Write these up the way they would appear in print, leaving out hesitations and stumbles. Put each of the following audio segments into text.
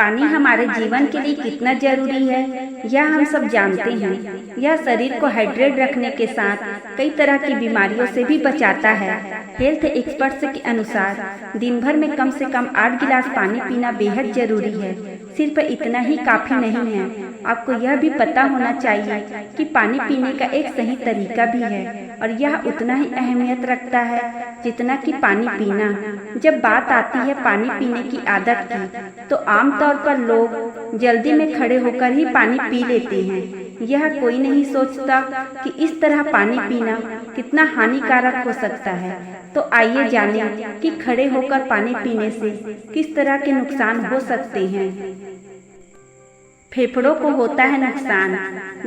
पानी हमारे जीवन के लिए कितना जरूरी है यह हम सब जानते हैं। यह शरीर को हाइड्रेट रखने के साथ कई तरह की बीमारियों से भी बचाता है। हेल्थ एक्सपर्ट्स के अनुसार दिन भर में कम से कम 8 गिलास पानी पीना बेहद जरूरी है। सिर्फ इतना ही काफी नहीं है, आपको यह भी पता होना चाहिए कि पानी पीने का एक सही तरीका भी है और यह उतना ही अहमियत रखता है जितना कि पानी पीना। जब बात आती है पानी पीने की आदत की, तो आमतौर पर लोग जल्दी में खड़े होकर ही पानी पी लेते हैं। यह कोई नहीं सोचता कि इस तरह पानी पीना कितना हानिकारक हो सकता है। तो आइए जानें कि खड़े होकर पानी पीने से किस तरह के नुकसान हो सकते हैं। फेफड़ों को होता है नुकसान।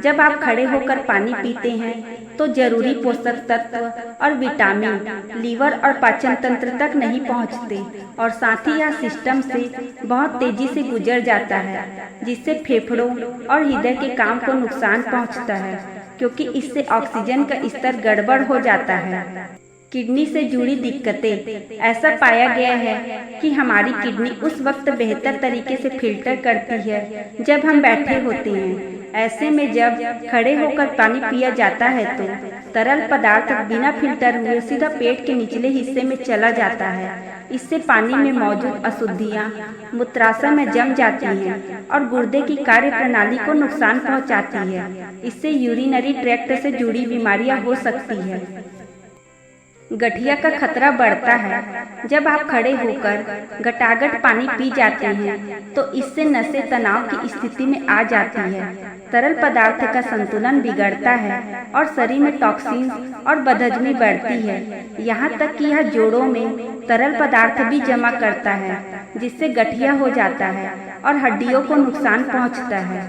जब आप खड़े होकर पानी पीते हैं तो जरूरी पोषक तत्व और विटामिन लीवर और पाचन तंत्र तक नहीं पहुंचते और साथ ही यह सिस्टम से बहुत तेजी से गुजर जाता है, जिससे फेफड़ों और हृदय के काम को नुकसान पहुंचता है, क्योंकि इससे ऑक्सीजन का स्तर गड़बड़ हो जाता है। किडनी से जुड़ी दिक्कतें। ऐसा पाया गया है कि हमारी किडनी उस वक्त बेहतर तरीके से फिल्टर करती है जब हम बैठे होते हैं। ऐसे में जब खड़े होकर पानी पिया जाता है तो तरल पदार्थ बिना फिल्टर हुए सीधा पेट के निचले हिस्से में चला जाता है। इससे पानी में मौजूद अशुद्धियाँ मूत्राशय में जम जाती हैं और गुर्दे की कार्य प्रणाली को नुकसान पहुँचाती है। इससे यूरिनरी ट्रैक्ट से जुड़ी बीमारियाँ हो सकती है। गठिया का खतरा बढ़ता है। जब आप खड़े होकर गटागट पानी पी जाते हैं तो इससे नसें तनाव की स्थिति में आ जाती है, तरल पदार्थ का संतुलन बिगड़ता है और शरीर में टॉक्सिन और बदहजमी बढ़ती है। यहाँ तक कि यह जोड़ों में तरल पदार्थ भी जमा करता है, जिससे गठिया हो जाता है और हड्डियों को नुकसान पहुँचता है।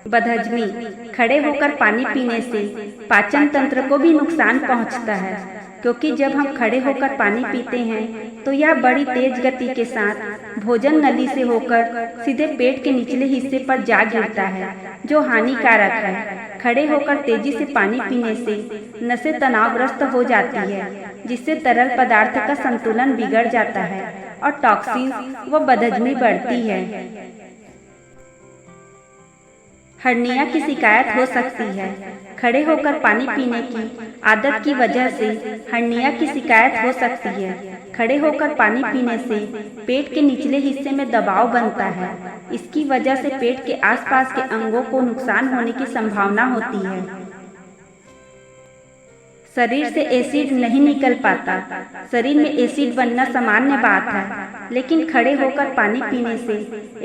बदहजमी। खड़े होकर पानी पीने से पाचन तंत्र को भी नुकसान पहुँचता है, क्योंकि जब हम खड़े होकर पानी पीते हैं तो यह बड़ी तेज गति के साथ भोजन नली से होकर सीधे पेट के निचले हिस्से पर जा गिरता है, जो हानिकारक है। खड़े होकर तेजी से पानी पीने से नसें तनावग्रस्त हो जाती है, जिससे तरल पदार्थ का संतुलन बिगड़ जाता है और टॉक्सिन व बदहजमी बढ़ती है। हर्निया की शिकायत हो सकती है। खड़े होकर पानी पीने की आदत की वजह से हर्निया की शिकायत हो सकती है। खड़े होकर पानी पीने से पेट के निचले हिस्से में दबाव बनता है। इसकी वजह से पेट के आसपास के अंगों को नुकसान होने की संभावना होती है। शरीर से एसिड नहीं निकल पाता। शरीर में एसिड बनना सामान्य बात है, लेकिन खड़े होकर पानी पीने से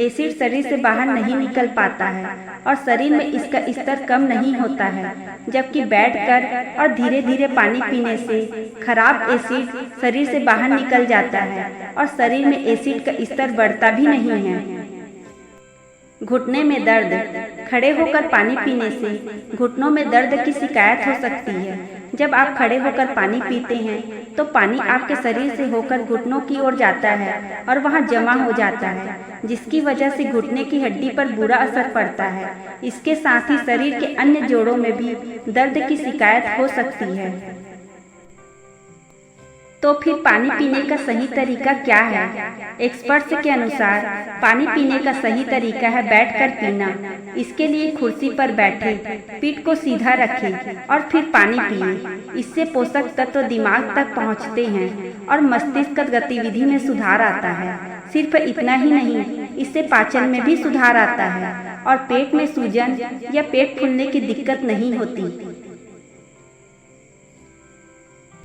एसिड शरीर से बाहर नहीं निकल पाता है और शरीर में इसका स्तर कम नहीं होता है। जबकि बैठकर और धीरे धीरे पानी पीने से खराब एसिड शरीर से बाहर निकल जाता है और शरीर में एसिड का स्तर बढ़ता भी नहीं है। घुटने में दर्द। खड़े होकर पानी पीने से घुटनों में दर्द की शिकायत हो सकती है। जब आप खड़े होकर पानी पीते हैं तो पानी आपके शरीर से होकर घुटनों की ओर जाता है और वहां जमा हो जाता है, जिसकी वजह से घुटने की हड्डी पर बुरा असर पड़ता है। इसके साथ ही शरीर के अन्य जोड़ों में भी दर्द की शिकायत हो सकती है। तो फिर पानी पीने का सही तरीका क्या है? एक्सपर्ट्स के अनुसार पानी पीने का सही तरीका है बैठकर पीना। इसके लिए कुर्सी पर बैठे, पीठ को सीधा रखें और फिर पानी पिए। इससे पोषक तत्व दिमाग तक पहुंचते हैं और मस्तिष्क गतिविधि में सुधार आता है। सिर्फ इतना ही नहीं, इससे पाचन में भी सुधार आता है और पेट में सूजन या पेट फूलने की दिक्कत नहीं होती।